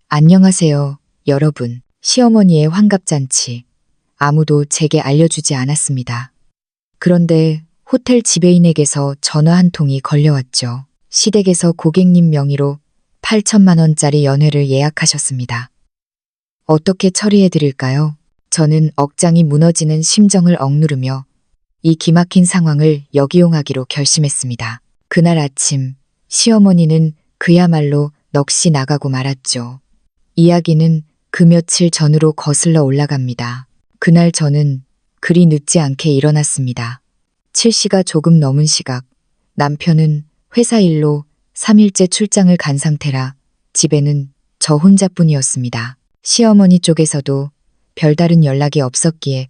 안녕하세요, 여러분. 시어머니의 환갑잔치. 아무도 제게 알려주지 않았습니다. 그런데 호텔 지배인에게서 전화 한 통이 걸려왔죠. 시댁에서 고객님 명의로 8천만 원짜리 연회를 예약하셨습니다. 어떻게 처리해 드릴까요? 저는 억장이 무너지는 심정을 억누르며 이 기막힌 상황을 역이용하기로 결심했습니다. 그날 아침 시어머니는 그야말로 넋이 나가고 말았죠. 이야기는 그 며칠 전으로 거슬러 올라갑니다. 그날 저는 그리 늦지 않게 일어났습니다. 7시가 조금 넘은 시각, 남편은 회사 일로 3일째 출장을 간 상태라 집에는 저 혼자뿐이었습니다. 시어머니 쪽에서도 별다른 연락이 없었기에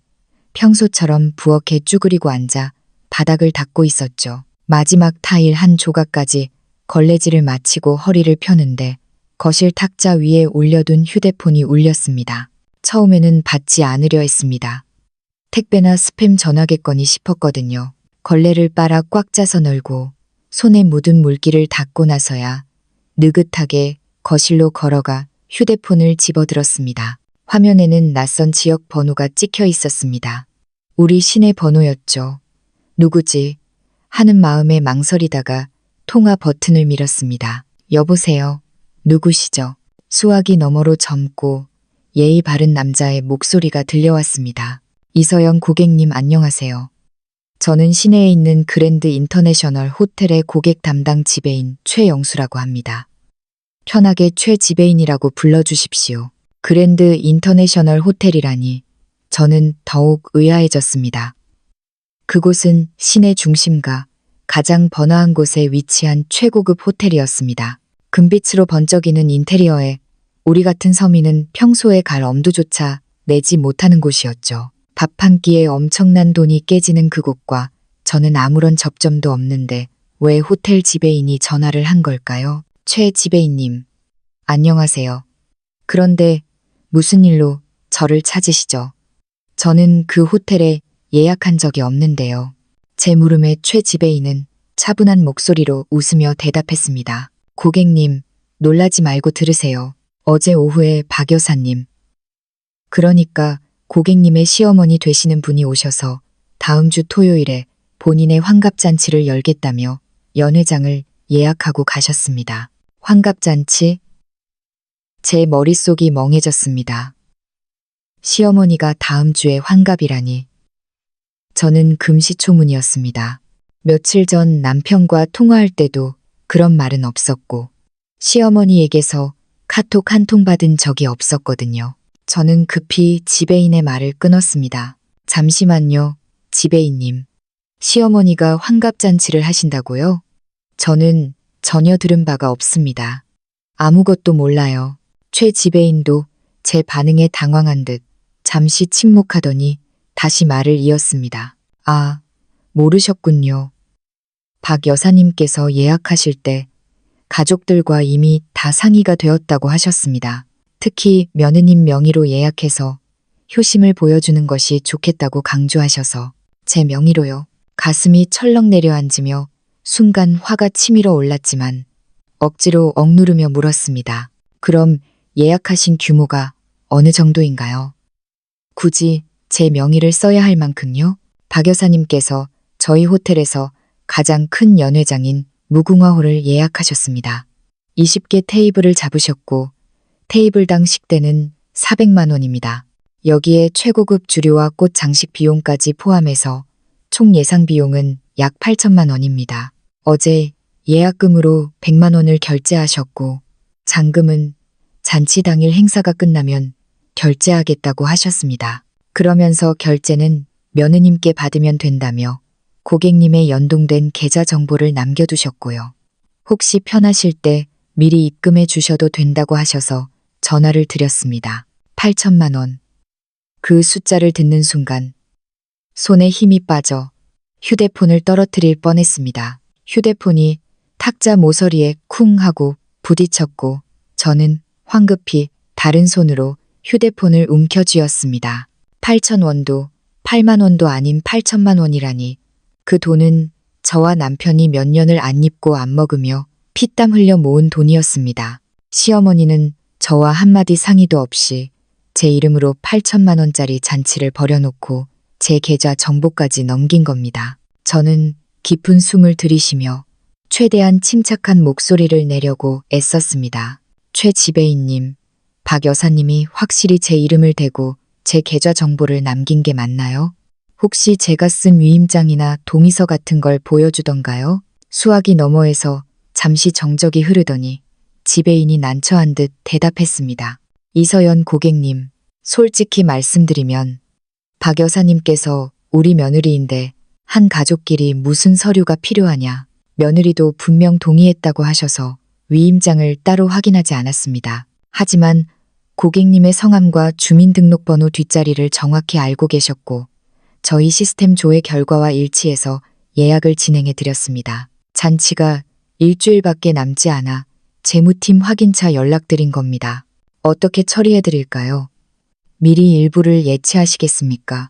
평소처럼 부엌에 쭈그리고 앉아 바닥을 닦고 있었죠. 마지막 타일 한 조각까지 걸레질을 마치고 허리를 펴는데 거실 탁자 위에 올려둔 휴대폰이 울렸습니다. 처음에는 받지 않으려 했습니다. 택배나 스팸 전화겠거니 싶었거든요. 걸레를 빨아 꽉 짜서 널고 손에 묻은 물기를 닦고 나서야 느긋하게 거실로 걸어가 휴대폰을 집어들었습니다. 화면에는 낯선 지역 번호가 찍혀 있었습니다. 우리 시내 번호였죠. 누구지? 하는 마음에 망설이다가 통화 버튼을 밀었습니다. 여보세요? 누구시죠? 수화기 너머로 젊고 예의 바른 남자의 목소리가 들려왔습니다. 이서영 고객님 안녕하세요. 저는 시내에 있는 그랜드 인터내셔널 호텔의 고객 담당 지배인 최영수라고 합니다. 편하게 최 지배인이라고 불러주십시오. 그랜드 인터내셔널 호텔이라니 저는 더욱 의아해졌습니다. 그곳은 시내 중심가 가장 번화한 곳에 위치한 최고급 호텔이었습니다. 금빛으로 번쩍이는 인테리어에 우리 같은 서민은 평소에 갈 엄두조차 내지 못하는 곳이었죠. 밥 한 끼에 엄청난 돈이 깨지는 그곳과 저는 아무런 접점도 없는데 왜 호텔 지배인이 전화를 한 걸까요? 최 지배인님, 안녕하세요. 그런데 무슨 일로 저를 찾으시죠? 저는 그 호텔에 예약한 적이 없는데요. 제 물음에 최 지배인은 차분한 목소리로 웃으며 대답했습니다. 고객님, 놀라지 말고 들으세요. 어제 오후에 박 여사님. 그러니까 고객님의 시어머니 되시는 분이 오셔서 다음 주 토요일에 본인의 환갑잔치를 열겠다며 연회장을 예약하고 가셨습니다. 환갑잔치? 제 머릿속이 멍해졌습니다. 시어머니가 다음 주에 환갑이라니. 저는 금시초문이었습니다. 며칠 전 남편과 통화할 때도 그런 말은 없었고 시어머니에게서 카톡 한 통 받은 적이 없었거든요. 저는 급히 지배인의 말을 끊었습니다. 잠시만요, 지배인님. 시어머니가 환갑잔치를 하신다고요? 저는 전혀 들은 바가 없습니다. 아무것도 몰라요. 최 지배인도 제 반응에 당황한 듯 잠시 침묵하더니 다시 말을 이었습니다. 아, 모르셨군요. 박 여사님께서 예약하실 때 가족들과 이미 다 상의가 되었다고 하셨습니다. 특히 며느님 명의로 예약해서 효심을 보여주는 것이 좋겠다고 강조하셔서 제 명의로요. 가슴이 철렁 내려앉으며 순간 화가 치밀어 올랐지만 억지로 억누르며 물었습니다. 그럼 예약하신 규모가 어느 정도인가요? 굳이 제 명의를 써야 할 만큼요? 박 여사님께서 저희 호텔에서 가장 큰 연회장인 무궁화홀을 예약하셨습니다. 20개 테이블을 잡으셨고 테이블당 식대는 400만 원입니다. 여기에 최고급 주류와 꽃 장식 비용까지 포함해서 총 예상 비용은 약 8천만 원입니다. 어제 예약금으로 100만 원을 결제하셨고 잔금은 잔치 당일 행사가 끝나면 결제하겠다고 하셨습니다. 그러면서 결제는 며느님께 받으면 된다며 고객님의 연동된 계좌 정보를 남겨두셨고요. 혹시 편하실 때 미리 입금해 주셔도 된다고 하셔서 전화를 드렸습니다. 8천만 원. 그 숫자를 듣는 순간 손에 힘이 빠져 휴대폰을 떨어뜨릴 뻔했습니다. 휴대폰이 탁자 모서리에 쿵 하고 부딪혔고 저는 황급히 다른 손으로 휴대폰을 움켜쥐었습니다. 8천 원도 8만 원도 아닌 8천만 원이라니. 그 돈은 저와 남편이 몇 년을 안 입고 안 먹으며 피땀 흘려 모은 돈이었습니다. 시어머니는 저와 한마디 상의도 없이 제 이름으로 8천만 원짜리 잔치를 벌여놓고 제 계좌 정보까지 넘긴 겁니다. 저는 깊은 숨을 들이쉬며 최대한 침착한 목소리를 내려고 애썼습니다. 최 지배인님, 박 여사님이 확실히 제 이름을 대고 제 계좌 정보를 남긴 게 맞나요? 혹시 제가 쓴 위임장이나 동의서 같은 걸 보여주던가요? 수화기 너머에서 잠시 정적이 흐르더니 지배인이 난처한 듯 대답했습니다. 이서연 고객님, 솔직히 말씀드리면 박 여사님께서 우리 며느리인데 한 가족끼리 무슨 서류가 필요하냐. 며느리도 분명 동의했다고 하셔서 위임장을 따로 확인하지 않았습니다. 하지만 고객님의 성함과 주민등록번호 뒷자리를 정확히 알고 계셨고 저희 시스템 조회 결과와 일치해서 예약을 진행해 드렸습니다. 잔치가 일주일밖에 남지 않아 재무팀 확인차 연락드린 겁니다. 어떻게 처리해 드릴까요? 미리 일부를 예치하시겠습니까?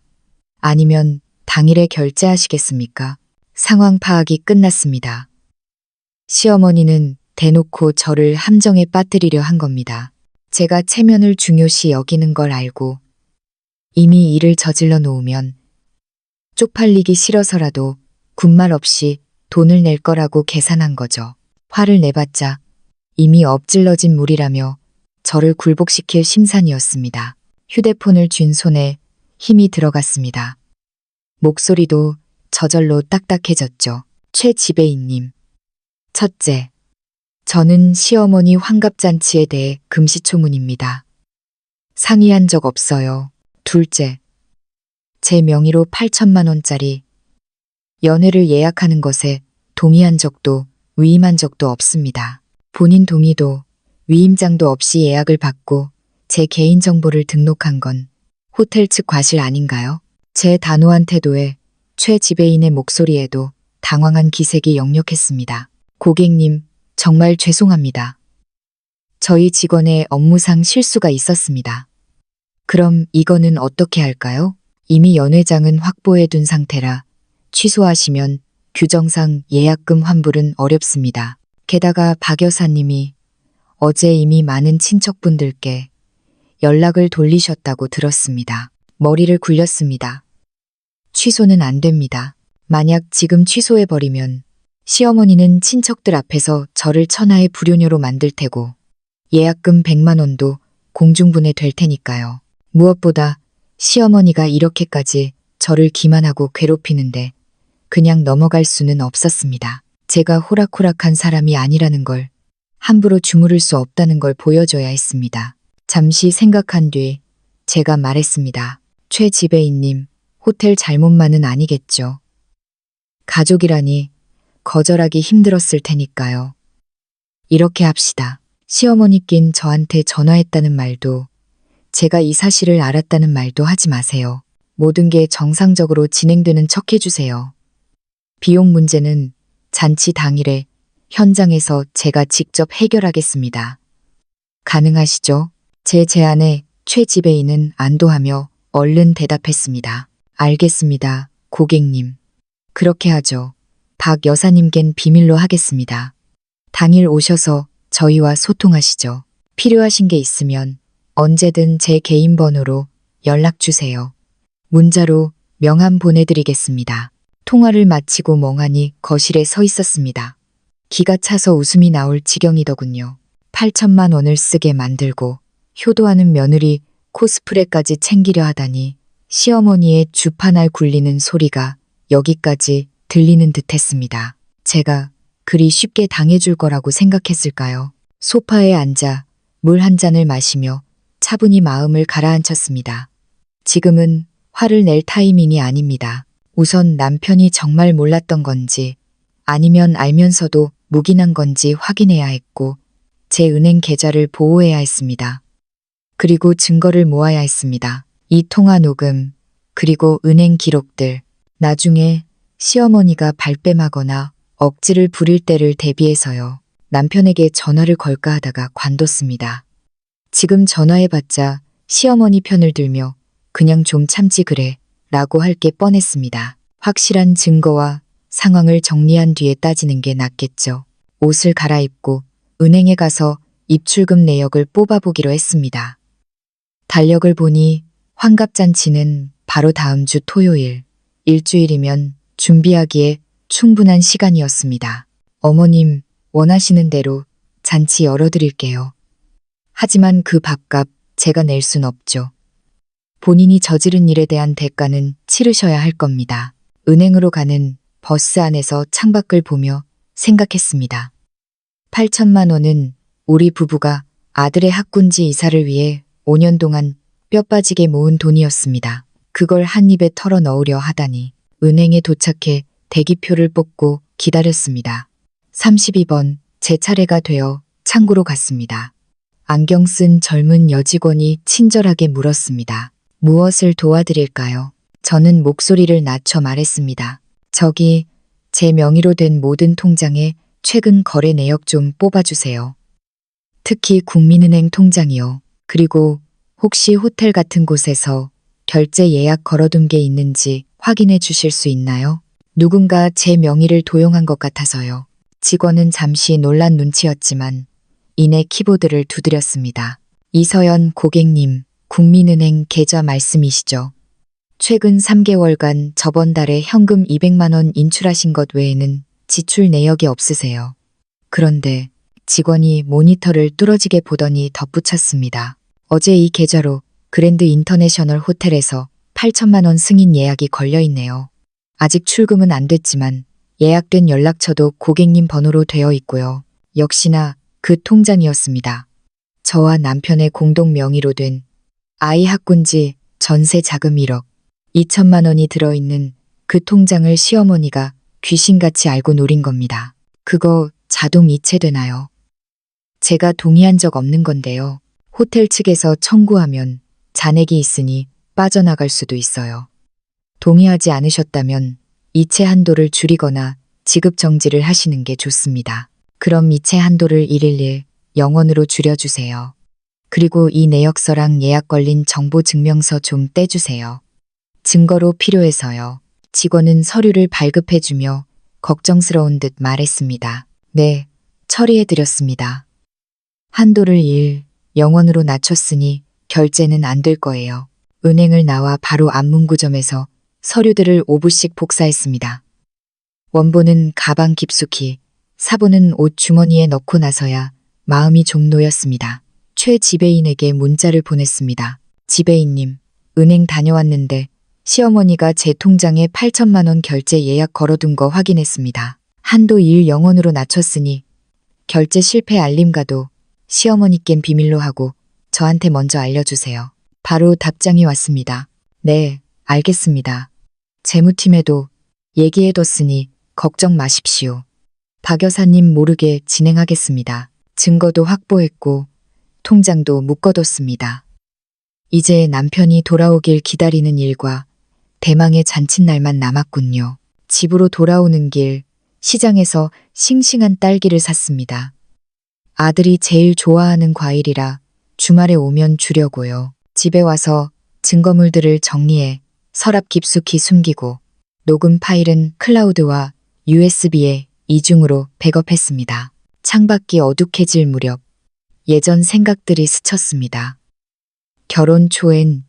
아니면 당일에 결제하시겠습니까? 상황 파악이 끝났습니다. 시어머니는 대놓고 저를 함정에 빠뜨리려 한 겁니다. 제가 체면을 중요시 여기는 걸 알고 이미 일을 저질러 놓으면 쪽팔리기 싫어서라도 군말 없이 돈을 낼 거라고 계산한 거죠. 화를 내봤자 이미 엎질러진 물이라며 저를 굴복시킬 심산이었습니다. 휴대폰을 쥔 손에 힘이 들어갔습니다. 목소리도 저절로 딱딱해졌죠. 최 지배인님. 첫째, 저는 시어머니 환갑잔치에 대해 금시초문입니다. 상의한 적 없어요. 둘째, 제 명의로 8천만 원짜리 연회를 예약하는 것에 동의한 적도 위임한 적도 없습니다. 본인 동의도 위임장도 없이 예약을 받고 제 개인정보를 등록한 건 호텔 측 과실 아닌가요? 제 단호한 태도에 최 지배인의 목소리에도 당황한 기색이 역력했습니다. 고객님, 정말 죄송합니다. 저희 직원의 업무상 실수가 있었습니다. 그럼 이거는 어떻게 할까요? 이미 연회장은 확보해 둔 상태라 취소하시면 규정상 예약금 환불은 어렵습니다. 게다가 박 여사님이 어제 이미 많은 친척분들께 연락을 돌리셨다고 들었습니다. 머리를 굴렸습니다. 취소는 안 됩니다. 만약 지금 취소해버리면 시어머니는 친척들 앞에서 저를 천하의 불효녀로 만들 테고 예약금 100만 원도 공중분해 될 테니까요. 무엇보다 시어머니가 이렇게까지 저를 기만하고 괴롭히는데 그냥 넘어갈 수는 없었습니다. 제가 호락호락한 사람이 아니라는 걸, 함부로 주무를 수 없다는 걸 보여줘야 했습니다. 잠시 생각한 뒤 제가 말했습니다. 최 지배인님, 호텔 잘못만은 아니겠죠. 가족이라니 거절하기 힘들었을 테니까요. 이렇게 합시다. 시어머니께 저한테 전화했다는 말도 제가 이 사실을 알았다는 말도 하지 마세요. 모든 게 정상적으로 진행되는 척 해주세요. 비용 문제는 잔치 당일에 현장에서 제가 직접 해결하겠습니다. 가능하시죠? 제 제안에 최 지배인은 안도하며 얼른 대답했습니다. 알겠습니다, 고객님. 그렇게 하죠. 박 여사님겐 비밀로 하겠습니다. 당일 오셔서 저희와 소통하시죠. 필요하신 게 있으면 언제든 제 개인 번호로 연락 주세요. 문자로 명함 보내드리겠습니다. 통화를 마치고 멍하니 거실에 서 있었습니다. 기가 차서 웃음이 나올 지경이더군요. 8천만 원을 쓰게 만들고 효도하는 며느리 코스프레까지 챙기려 하다니 시어머니의 주파날 굴리는 소리가 여기까지 들리는 듯했습니다. 제가 그리 쉽게 당해줄 거라고 생각했을까요? 소파에 앉아 물 한 잔을 마시며 차분히 마음을 가라앉혔습니다. 지금은 화를 낼 타이밍이 아닙니다. 우선 남편이 정말 몰랐던 건지 아니면 알면서도 묵인한 건지 확인해야 했고 제 은행 계좌를 보호해야 했습니다. 그리고 증거를 모아야 했습니다. 이 통화 녹음, 그리고 은행 기록들, 나중에 시어머니가 발뺌하거나 억지를 부릴 때를 대비해서요. 남편에게 전화를 걸까 하다가 관뒀습니다. 지금 전화해봤자 시어머니 편을 들며 그냥 좀 참지 그래 라고 할 게 뻔했습니다. 확실한 증거와 상황을 정리한 뒤에 따지는 게 낫겠죠. 옷을 갈아입고 은행에 가서 입출금 내역을 뽑아보기로 했습니다. 달력을 보니 환갑잔치는 바로 다음 주 토요일, 일주일이면 준비하기에 충분한 시간이었습니다. 어머님, 원하시는 대로 잔치 열어드릴게요. 하지만 그 밥값 제가 낼 순 없죠. 본인이 저지른 일에 대한 대가는 치르셔야 할 겁니다. 은행으로 가는 버스 안에서 창밖을 보며 생각했습니다. 8천만 원은 우리 부부가 아들의 학군지 이사를 위해 5년 동안 뼈 빠지게 모은 돈이었습니다. 그걸 한 입에 털어 넣으려 하다니 은행에 도착해 대기표를 뽑고 기다렸습니다. 32번 제 차례가 되어 창구로 갔습니다. 안경 쓴 젊은 여직원이 친절하게 물었습니다. 무엇을 도와드릴까요? 저는 목소리를 낮춰 말했습니다. 저기 제 명의로 된 모든 통장에 최근 거래 내역 좀 뽑아주세요. 특히 국민은행 통장이요. 그리고 혹시 호텔 같은 곳에서 결제 예약 걸어둔 게 있는지 확인해 주실 수 있나요? 누군가 제 명의를 도용한 것 같아서요. 직원은 잠시 놀란 눈치였지만 이내 키보드를 두드렸습니다. 이서연 고객님, 국민은행 계좌 말씀이시죠? 최근 3개월간 저번 달에 현금 200만 원 인출하신 것 외에는 지출 내역이 없으세요. 그런데 직원이 모니터를 뚫어지게 보더니 덧붙였습니다. 어제 이 계좌로 그랜드 인터내셔널 호텔에서 8천만 원 승인 예약이 걸려 있네요. 아직 출금은 안 됐지만 예약된 연락처도 고객님 번호로 되어 있고요. 역시나 그 통장이었습니다. 저와 남편의 공동 명의로 된 아이 학군지 전세 자금 1억 2천만 원이 들어있는 그 통장을 시어머니가 귀신같이 알고 노린 겁니다. 그거 자동 이체되나요? 제가 동의한 적 없는 건데요. 호텔 측에서 청구하면 잔액이 있으니 빠져나갈 수도 있어요. 동의하지 않으셨다면 이체 한도를 줄이거나 지급 정지를 하시는 게 좋습니다. 그럼 이체 한도를 111 0원으로 줄여주세요. 그리고 이 내역서랑 예약 걸린 정보 증명서 좀 떼주세요. 증거로 필요해서요. 직원은 서류를 발급해주며 걱정스러운 듯 말했습니다. 네, 처리해드렸습니다. 한도를 0원으로 낮췄으니 결제는 안 될 거예요. 은행을 나와 바로 안문구점에서 서류들을 5부씩 복사했습니다. 원본은 가방 깊숙이, 사본은 옷 주머니에 넣고 나서야 마음이 좀 놓였습니다. 최 지배인에게 문자를 보냈습니다. 지배인님, 은행 다녀왔는데 시어머니가 제 통장에 8천만 원 결제 예약 걸어둔 거 확인했습니다. 한도 0원으로 낮췄으니 결제 실패 알림가도 시어머니껜 비밀로 하고 저한테 먼저 알려주세요. 바로 답장이 왔습니다. 네, 알겠습니다. 재무팀에도 얘기해뒀으니 걱정 마십시오. 박 여사님 모르게 진행하겠습니다. 증거도 확보했고 통장도 묶어뒀습니다. 이제 남편이 돌아오길 기다리는 일과 대망의 잔칫날만 남았군요. 집으로 돌아오는 길 시장에서 싱싱한 딸기를 샀습니다. 아들이 제일 좋아하는 과일이라 주말에 오면 주려고요. 집에 와서 증거물들을 정리해 서랍 깊숙이 숨기고 녹음 파일은 클라우드와 USB에 이중으로 백업했습니다. 창밖이 어둑해질 무렵 예전 생각들이 스쳤습니다. 결혼 초엔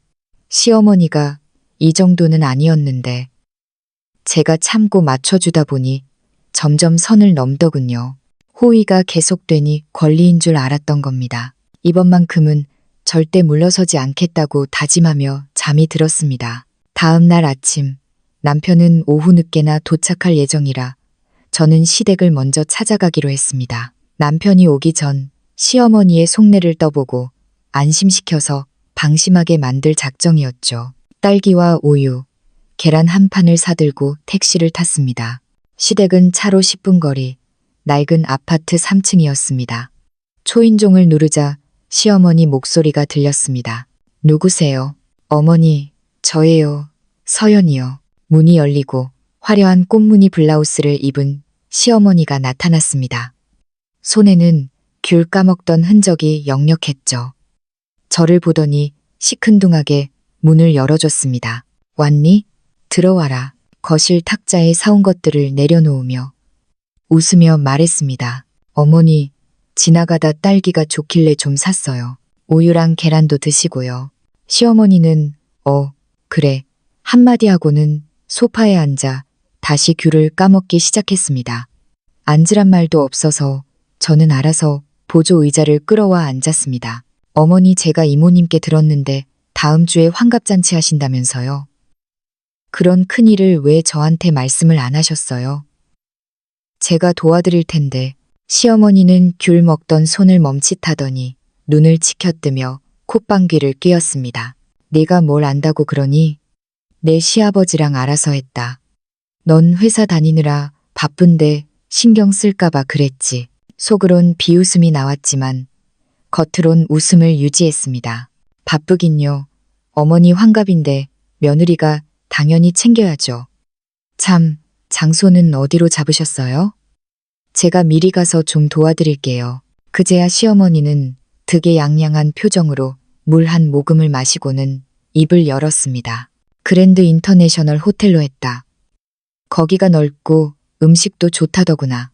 시어머니가 이 정도는 아니었는데 제가 참고 맞춰주다 보니 점점 선을 넘더군요. 호의가 계속되니 권리인 줄 알았던 겁니다. 이번만큼은 절대 물러서지 않겠다고 다짐하며 잠이 들었습니다. 다음 날 아침 남편은 오후 늦게나 도착할 예정이라 저는 시댁을 먼저 찾아가기로 했습니다. 남편이 오기 전 시어머니의 속내를 떠보고 안심시켜서 방심하게 만들 작정이었죠. 딸기와 우유, 계란 한 판을 사들고 택시를 탔습니다. 시댁은 차로 10분 거리, 낡은 아파트 3층이었습니다. 초인종을 누르자 시어머니 목소리가 들렸습니다. 누구세요? 어머니, 저예요. 서연이요. 문이 열리고 화려한 꽃무늬 블라우스를 입은 시어머니가 나타났습니다. 손에는 귤 까먹던 흔적이 역력했죠. 저를 보더니 시큰둥하게 문을 열어줬습니다. 왔니? 들어와라. 거실 탁자에 사온 것들을 내려놓으며 웃으며 말했습니다. 어머니, 지나가다 딸기가 좋길래 좀 샀어요. 우유랑 계란도 드시고요. 시어머니는 그래 한마디 하고는 소파에 앉아 다시 귤을 까먹기 시작했습니다. 앉으란 말도 없어서 저는 알아서 보조 의자를 끌어와 앉았습니다. 어머니 제가 이모님께 들었는데 다음 주에 환갑잔치 하신다면서요. 그런 큰일을 왜 저한테 말씀을 안 하셨어요? 제가 도와드릴 텐데. 시어머니는 귤 먹던 손을 멈칫하더니 눈을 치켜뜨며 콧방귀를 뀌었습니다. 네가 뭘 안다고 그러니? 내 시아버지랑 알아서 했다. 넌 회사 다니느라 바쁜데 신경 쓸까봐 그랬지. 속으론 비웃음이 나왔지만 겉으론 웃음을 유지했습니다. 바쁘긴요. 어머니 환갑인데 며느리가 당연히 챙겨야죠. 참, 장소는 어디로 잡으셨어요? 제가 미리 가서 좀 도와드릴게요. 그제야 시어머니는 득에양양한 표정으로 물 한 모금을 마시고는 입을 열었습니다. 그랜드 인터내셔널 호텔로 했다. 거기가 넓고 음식도 좋다더구나.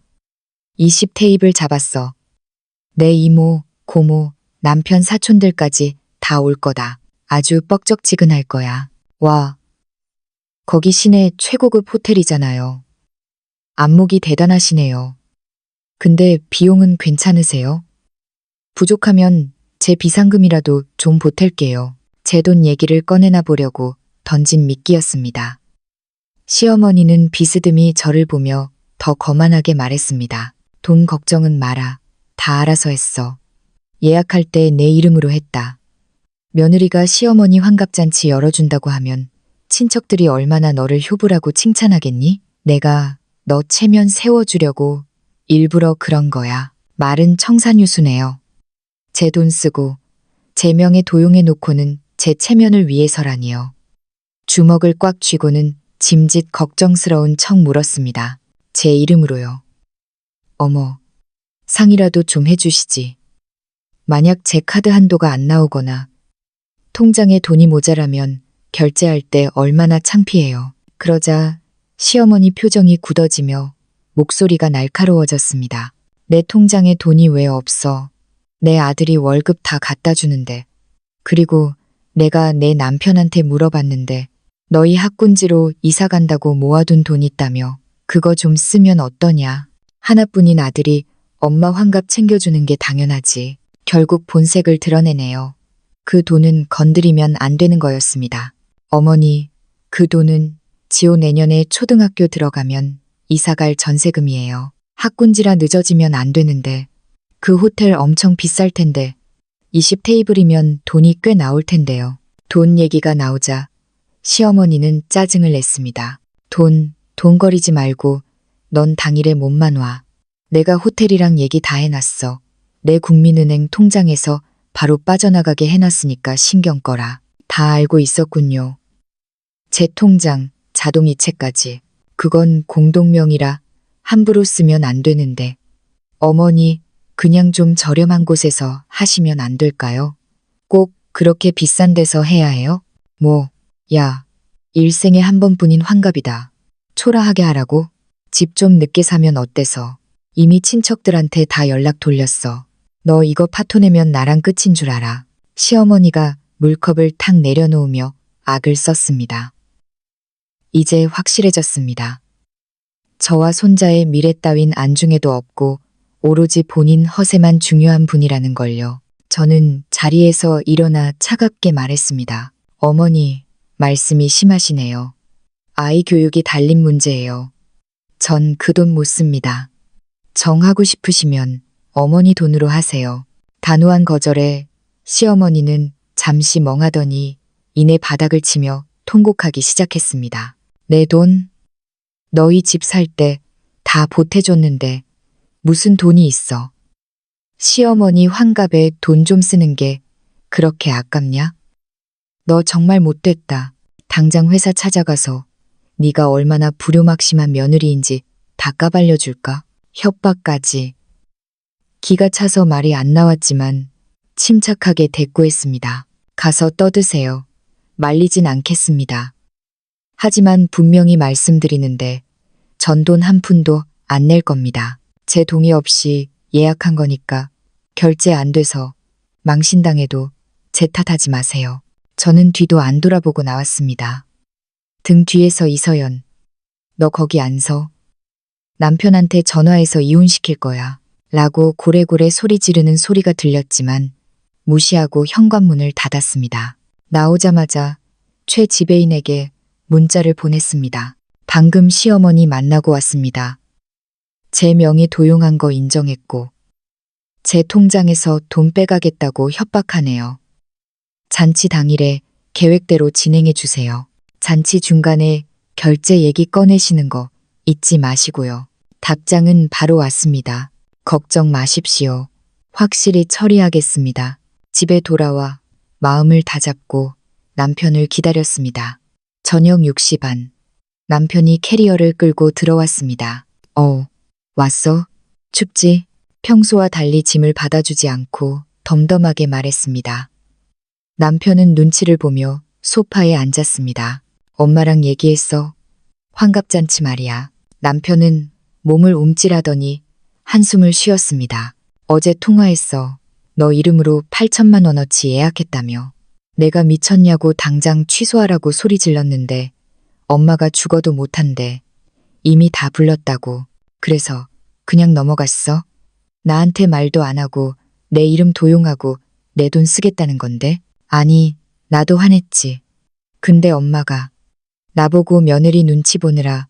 20테이블 잡았어. 내 이모, 고모, 남편 사촌들까지 다 올 거다. 아주 뻑적지근할 거야. 와, 거기 시내 최고급 호텔이잖아요. 안목이 대단하시네요. 근데 비용은 괜찮으세요? 부족하면 제 비상금이라도 좀 보탤게요. 제 돈 얘기를 꺼내나 보려고 던진 미끼였습니다. 시어머니는 비스듬히 저를 보며 더 거만하게 말했습니다. 돈 걱정은 마라. 다 알아서 했어. 예약할 때 내 이름으로 했다. 며느리가 시어머니 환갑잔치 열어준다고 하면 친척들이 얼마나 너를 효부라고 칭찬하겠니? 내가 너 체면 세워주려고 일부러 그런 거야. 말은 청산유수네요. 제 돈 쓰고 제 명에 도용해 놓고는 제 체면을 위해서라니요. 주먹을 꽉 쥐고는 짐짓 걱정스러운 척 물었습니다. 제 이름으로요. 어머, 상이라도 좀 해주시지. 만약 제 카드 한도가 안 나오거나 통장에 돈이 모자라면 결제할 때 얼마나 창피해요. 그러자 시어머니 표정이 굳어지며 목소리가 날카로워졌습니다. 내 통장에 돈이 왜 없어? 내 아들이 월급 다 갖다 주는데. 그리고 내가 내 남편한테 물어봤는데 너희 학군지로 이사 간다고 모아둔 돈 있다며 그거 좀 쓰면 어떠냐? 하나뿐인 아들이 엄마 환갑 챙겨주는 게 당연하지. 결국 본색을 드러내네요. 그 돈은 건드리면 안 되는 거였습니다. 어머니, 그 돈은 지호 내년에 초등학교 들어가면 이사갈 전세금이에요. 학군지라 늦어지면 안 되는데 그 호텔 엄청 비쌀 텐데 20테이블이면 돈이 꽤 나올 텐데요. 돈 얘기가 나오자 시어머니는 짜증을 냈습니다. 돈 거리지 말고 넌 당일에 몸만 와. 내가 호텔이랑 얘기 다 해놨어. 내 국민은행 통장에서 바로 빠져나가게 해놨으니까 신경 꺼라. 다 알고 있었군요. 제 통장, 자동이체까지. 그건 공동명의라 함부로 쓰면 안 되는데. 어머니, 그냥 좀 저렴한 곳에서 하시면 안 될까요? 꼭 그렇게 비싼 데서 해야 해요? 야, 일생에 한 번뿐인 환갑이다. 초라하게 하라고? 집 좀 늦게 사면 어때서? 이미 친척들한테 다 연락 돌렸어. 너 이거 파토내면 나랑 끝인 줄 알아. 시어머니가 물컵을 탁 내려놓으며 악을 썼습니다. 이제 확실해졌습니다. 저와 손자의 미래 따윈 안중에도 없고 오로지 본인 허세만 중요한 분이라는 걸요. 저는 자리에서 일어나 차갑게 말했습니다. 어머니, 말씀이 심하시네요. 아이 교육이 달린 문제예요. 전 그 돈 못 씁니다. 정하고 싶으시면 어머니 돈으로 하세요. 단호한 거절에 시어머니는 잠시 멍하더니 이내 바닥을 치며 통곡하기 시작했습니다. 내 돈? 너희 집 살 때 다 보태줬는데 무슨 돈이 있어? 시어머니 환갑에 돈 좀 쓰는 게 그렇게 아깝냐? 너 정말 못됐다. 당장 회사 찾아가서 네가 얼마나 불효막심한 며느리인지 다 까발려줄까? 협박까지. 기가 차서 말이 안 나왔지만 침착하게 대꾸했습니다. 가서 떠드세요. 말리진 않겠습니다. 하지만 분명히 말씀드리는데 전 돈 한 푼도 안 낼 겁니다. 제 동의 없이 예약한 거니까 결제 안 돼서 망신당해도 제 탓하지 마세요. 저는 뒤도 안 돌아보고 나왔습니다. 등 뒤에서 이서연, 너 거기 안 서. 남편한테 전화해서 이혼시킬 거야. 라고 고래고래 소리 지르는 소리가 들렸지만 무시하고 현관문을 닫았습니다. 나오자마자 최 지배인에게 문자를 보냈습니다. 방금 시어머니 만나고 왔습니다. 제 명의 도용한 거 인정했고 제 통장에서 돈 빼가겠다고 협박하네요. 잔치 당일에 계획대로 진행해 주세요. 잔치 중간에 결제 얘기 꺼내시는 거 잊지 마시고요. 답장은 바로 왔습니다. 걱정 마십시오. 확실히 처리하겠습니다. 집에 돌아와 마음을 다잡고 남편을 기다렸습니다. 저녁 6시 반. 남편이 캐리어를 끌고 들어왔습니다. 왔어? 춥지? 평소와 달리 짐을 받아주지 않고 덤덤하게 말했습니다. 남편은 눈치를 보며 소파에 앉았습니다. 엄마랑 얘기했어. 환갑잔치 말이야. 남편은 몸을 움찔하더니 한숨을 쉬었습니다. 어제 통화했어. 너 이름으로 8천만 원어치 예약했다며. 내가 미쳤냐고 당장 취소하라고 소리 질렀는데 엄마가 죽어도 못한대. 이미 다 불렀다고. 그래서 그냥 넘어갔어. 나한테 말도 안 하고 내 이름 도용하고 내 돈 쓰겠다는 건데. 아니, 나도 화냈지. 근데 엄마가 나보고 며느리 눈치 보느라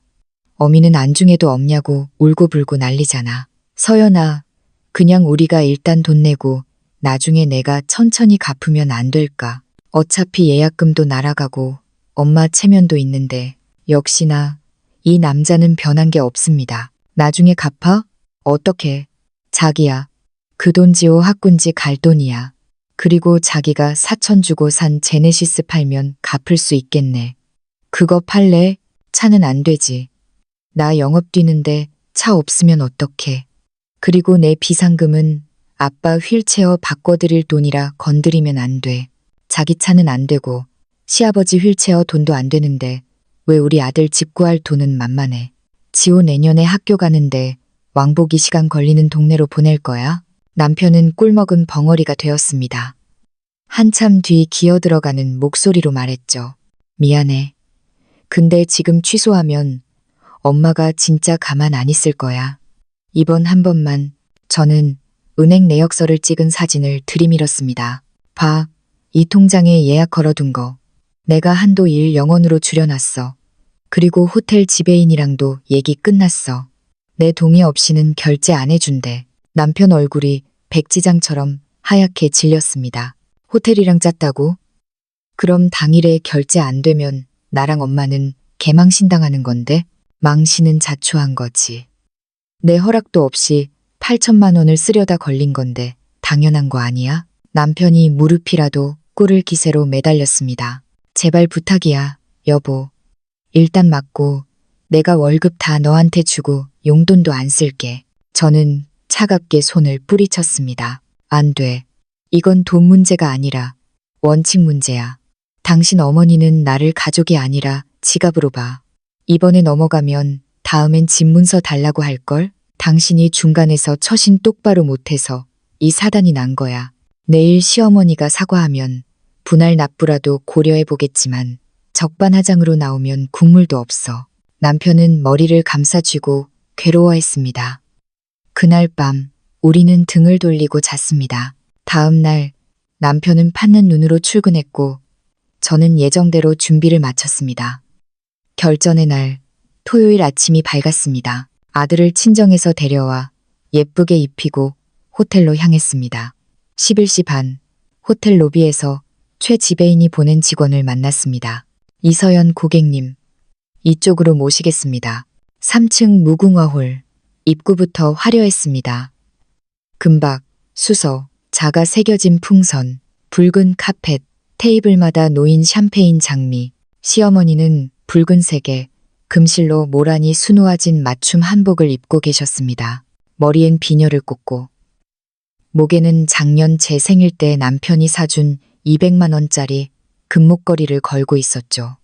어미는 안중에도 없냐고 울고불고 난리잖아. 서연아, 그냥 우리가 일단 돈 내고 나중에 내가 천천히 갚으면 안 될까? 어차피 예약금도 날아가고 엄마 체면도 있는데 역시나 이 남자는 변한 게 없습니다. 나중에 갚아? 어떻게? 자기야. 그 돈 지호 학군지 갈 돈이야. 그리고 자기가 4천 주고 산 제네시스 팔면 갚을 수 있겠네. 그거 팔래? 차는 안 되지. 나 영업 뛰는데 차 없으면 어떡해. 그리고 내 비상금은 아빠 휠체어 바꿔드릴 돈이라 건드리면 안 돼. 자기 차는 안 되고 시아버지 휠체어 돈도 안 되는데 왜 우리 아들 집 구할 돈은 만만해. 지호 내년에 학교 가는데 왕복이 시간 걸리는 동네로 보낼 거야? 남편은 꿀먹은 벙어리가 되었습니다. 한참 뒤 기어들어가는 목소리로 말했죠. 미안해. 근데 지금 취소하면 엄마가 진짜 가만 안 있을 거야. 이번 한 번만. 저는 은행 내역서를 찍은 사진을 들이밀었습니다. 봐, 이 통장에 예약 걸어둔 거. 내가 한도 1 영원으로 줄여놨어. 그리고 호텔 지배인이랑도 얘기 끝났어. 내 동의 없이는 결제 안 해준대. 남편 얼굴이 백지장처럼 하얗게 질렸습니다. 호텔이랑 짰다고? 그럼 당일에 결제 안 되면 나랑 엄마는 개망신당하는 건데? 망신은 자초한 거지. 내 허락도 없이 8천만 원을 쓰려다 걸린 건데 당연한 거 아니야? 남편이 무릎이라도 꿇을 기세로 매달렸습니다. 제발 부탁이야, 여보. 일단 맞고 내가 월급 다 너한테 주고 용돈도 안 쓸게. 저는 차갑게 손을 뿌리쳤습니다. 안 돼. 이건 돈 문제가 아니라 원칙 문제야. 당신 어머니는 나를 가족이 아니라 지갑으로 봐. 이번에 넘어가면 다음엔 집 문서 달라고 할걸? 당신이 중간에서 처신 똑바로 못해서 이 사단이 난 거야. 내일 시어머니가 사과하면 분할 납부라도 고려해보겠지만 적반하장으로 나오면 국물도 없어. 남편은 머리를 감싸쥐고 괴로워했습니다. 그날 밤 우리는 등을 돌리고 잤습니다. 다음 날 남편은 팥는 눈으로 출근했고 저는 예정대로 준비를 마쳤습니다. 결전의 날 토요일 아침이 밝았습니다. 아들을 친정에서 데려와 예쁘게 입히고 호텔로 향했습니다. 11시 반 호텔 로비에서 최 지배인이 보낸 직원을 만났습니다. 이서연 고객님, 이쪽으로 모시겠습니다. 3층 무궁화홀, 입구부터 화려했습니다. 금박, 수서, 자가 새겨진 풍선, 붉은 카펫, 테이블마다 놓인 샴페인 장미, 시어머니는 붉은색의 금실로 모란이 수놓아진 맞춤 한복을 입고 계셨습니다. 머리엔 비녀를 꽂고 목에는 작년 제 생일 때 남편이 사준 200만 원짜리 금목걸이를 걸고 있었죠.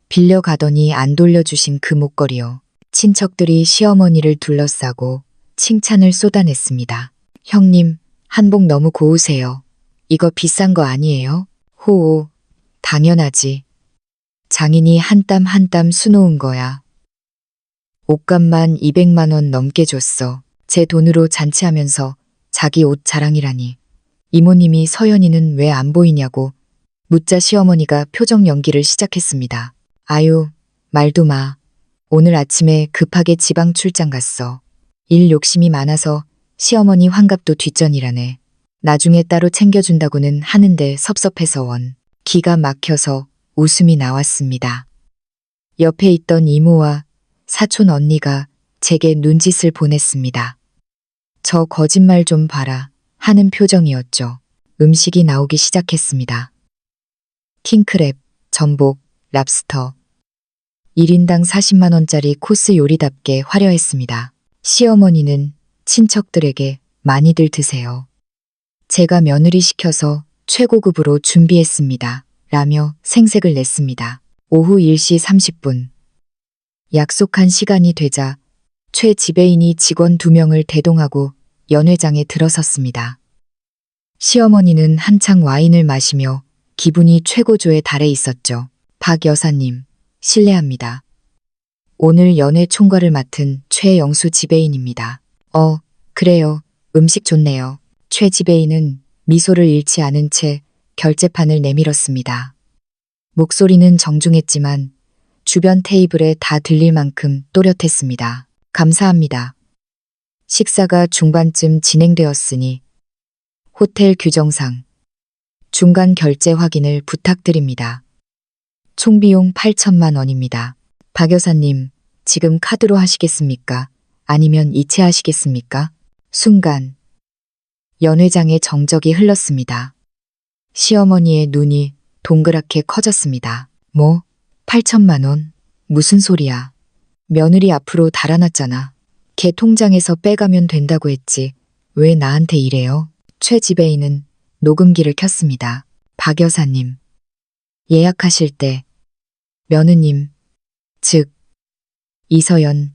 빌려가더니 안 돌려주신 그 목걸이요. 친척들이 시어머니를 둘러싸고 칭찬을 쏟아냈습니다. 형님, 한복 너무 고우세요. 이거 비싼 거 아니에요? 호호, 당연하지. 장인이 한 땀 한 땀 수놓은 거야. 옷값만 200만 원 넘게 줬어. 제 돈으로 잔치하면서 자기 옷 자랑이라니. 이모님이 서연이는 왜 안 보이냐고 묻자 시어머니가 표정 연기를 시작했습니다. 아유, 말도 마. 오늘 아침에 급하게 지방 출장 갔어. 일 욕심이 많아서 시어머니 환갑도 뒷전이라네. 나중에 따로 챙겨준다고는 하는데 섭섭해서 원. 기가 막혀서 웃음이 나왔습니다. 옆에 있던 이모와 사촌 언니가 제게 눈짓을 보냈습니다. 저 거짓말 좀 봐라 하는 표정이었죠. 음식이 나오기 시작했습니다. 킹크랩, 전복, 랍스터. 1인당 40만 원짜리 코스 요리답게 화려했습니다. 시어머니는 친척들에게 많이들 드세요. 제가 며느리 시켜서 최고급으로 준비했습니다. 라며 생색을 냈습니다. 오후 1시 30분. 약속한 시간이 되자 최 지배인이 직원 2명을 대동하고 연회장에 들어섰습니다. 시어머니는 한창 와인을 마시며 기분이 최고조에 달해 있었죠. 박 여사님, 실례합니다. 오늘 연회 총괄을 맡은 최영수 지배인입니다. 그래요. 음식 좋네요. 최 지배인은 미소를 잃지 않은 채 결제판을 내밀었습니다. 목소리는 정중했지만 주변 테이블에 다 들릴 만큼 또렷했습니다. 감사합니다. 식사가 중반쯤 진행되었으니 호텔 규정상 중간 결제 확인을 부탁드립니다. 총비용 8천만 원입니다. 박 여사님, 지금 카드로 하시겠습니까? 아니면 이체하시겠습니까? 순간 연회장의 정적이 흘렀습니다. 시어머니의 눈이 동그랗게 커졌습니다. 뭐? 8천만 원? 무슨 소리야? 며느리 앞으로 달아났잖아. 걔 통장에서 빼가면 된다고 했지. 왜 나한테 이래요? 최 지배인은 녹음기를 켰습니다. 박 여사님, 예약하실 때 며느님, 즉 이서연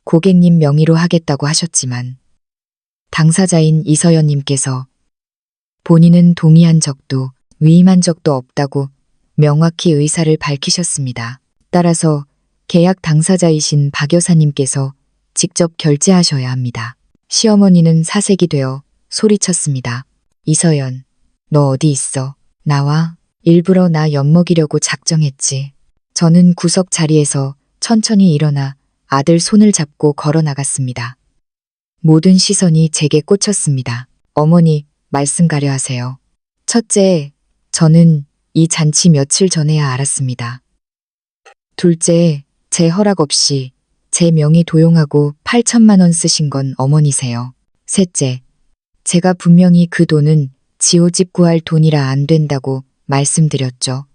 고객님 명의로 하겠다고 하셨지만 당사자인 이서연님께서 본인은 동의한 적도 위임한 적도 없다고 명확히 의사를 밝히셨습니다. 따라서 계약 당사자이신 박 여사님께서 직접 결제하셔야 합니다. 시어머니는 사색이 되어 소리쳤습니다. 이서연, 너 어디 있어? 나와. 일부러 나 엿먹이려고 작정했지. 저는 구석 자리에서 천천히 일어나 아들 손을 잡고 걸어 나갔습니다. 모든 시선이 제게 꽂혔습니다. 어머니, 말씀 가려 하세요. 첫째, 저는 이 잔치 며칠 전에야 알았습니다. 둘째, 제 허락 없이 제 명의 도용하고 8천만 원 쓰신 건 어머니세요. 셋째, 제가 분명히 그 돈은 지호집 구할 돈이라 안 된다고 말씀드렸죠.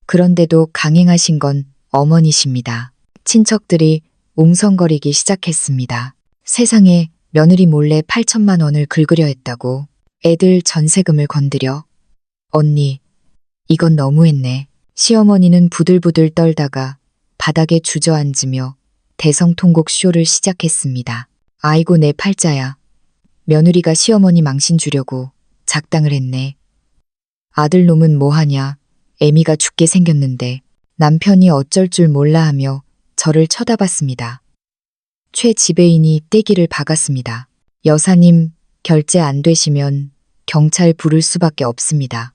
그런데도 강행하신 건 어머니십니다. 친척들이 웅성거리기 시작했습니다. 세상에 며느리 몰래 8천만 원을 긁으려 했다고. 애들 전세금을 건드려. 언니, 이건 너무했네. 시어머니는 부들부들 떨다가 바닥에 주저앉으며 대성통곡 쇼를 시작했습니다. 아이고 내 팔자야. 며느리가 시어머니 망신 주려고 작당을 했네. 아들놈은 뭐하냐. 애미가 죽게 생겼는데 남편이 어쩔 줄 몰라 하며 저를 쳐다봤습니다. 최 지배인이 떼기를 박았습니다. 여사님, 결제 안 되시면 경찰 부를 수밖에 없습니다.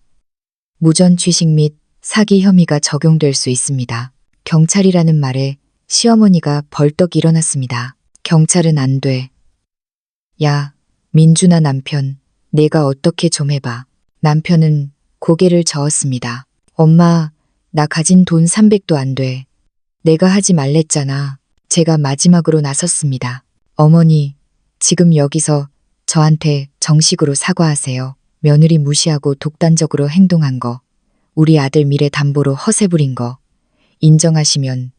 무전 취식 및 사기 혐의가 적용될 수 있습니다. 경찰이라는 말에 시어머니가 벌떡 일어났습니다. 경찰은 안 돼. 야, 민준아 남편, 내가 어떻게 좀 해봐. 남편은 고개를 저었습니다. 엄마, 나 가진 돈 300도 안 돼. 내가 하지 말랬잖아. 제가 마지막으로 나섰습니다. 어머니, 지금 여기서 저한테 정식으로 사과하세요. 며느리 무시하고 독단적으로 행동한 거, 우리 아들 미래 담보로 허세 부린 거, 인정하시면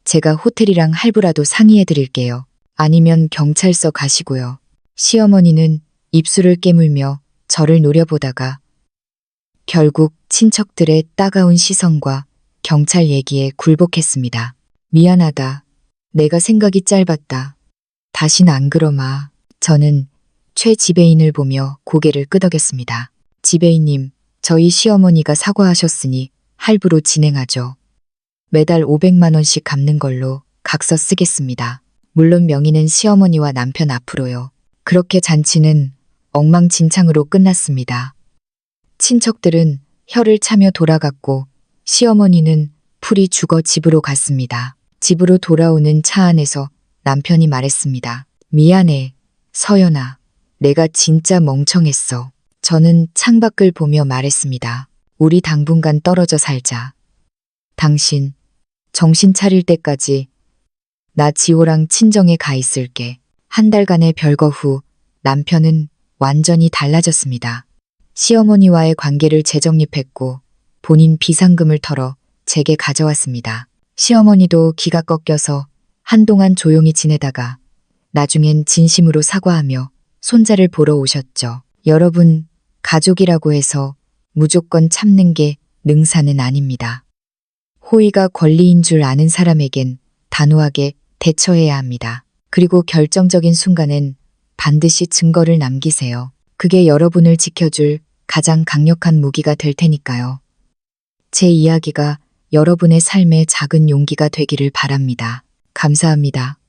제가 호텔이랑 할부라도 상의해 드릴게요. 아니면 경찰서 가시고요. 시어머니는 입술을 깨물며 저를 노려보다가 결국 친척들의 따가운 시선과 경찰 얘기에 굴복했습니다. 미안하다. 내가 생각이 짧았다. 다신 안 그러마. 저는 최 지배인을 보며 고개를 끄덕였습니다. 지배인님, 저희 시어머니가 사과하셨으니 할부로 진행하죠. 매달 500만 원씩 갚는 걸로 각서 쓰겠습니다. 물론 명의는 시어머니와 남편 앞으로요. 그렇게 잔치는 엉망진창으로 끝났습니다. 친척들은 혀를 차며 돌아갔고 시어머니는 풀이 죽어 집으로 갔습니다. 집으로 돌아오는 차 안에서 남편이 말했습니다. 미안해, 서연아. 내가 진짜 멍청했어. 저는 창밖을 보며 말했습니다. 우리 당분간 떨어져 살자. 당신, 정신 차릴 때까지 나 지호랑 친정에 가 있을게. 한 달간의 별거 후 남편은 완전히 달라졌습니다. 시어머니와의 관계를 재정립했고 본인 비상금을 털어 제게 가져왔습니다. 시어머니도 기가 꺾여서 한동안 조용히 지내다가 나중엔 진심으로 사과하며 손자를 보러 오셨죠. 여러분, 가족이라고 해서 무조건 참는 게 능사는 아닙니다. 호의가 권리인 줄 아는 사람에겐 단호하게 대처해야 합니다. 그리고 결정적인 순간엔 반드시 증거를 남기세요. 그게 여러분을 지켜줄 가장 강력한 무기가 될 테니까요. 제 이야기가 여러분의 삶의 작은 용기가 되기를 바랍니다. 감사합니다.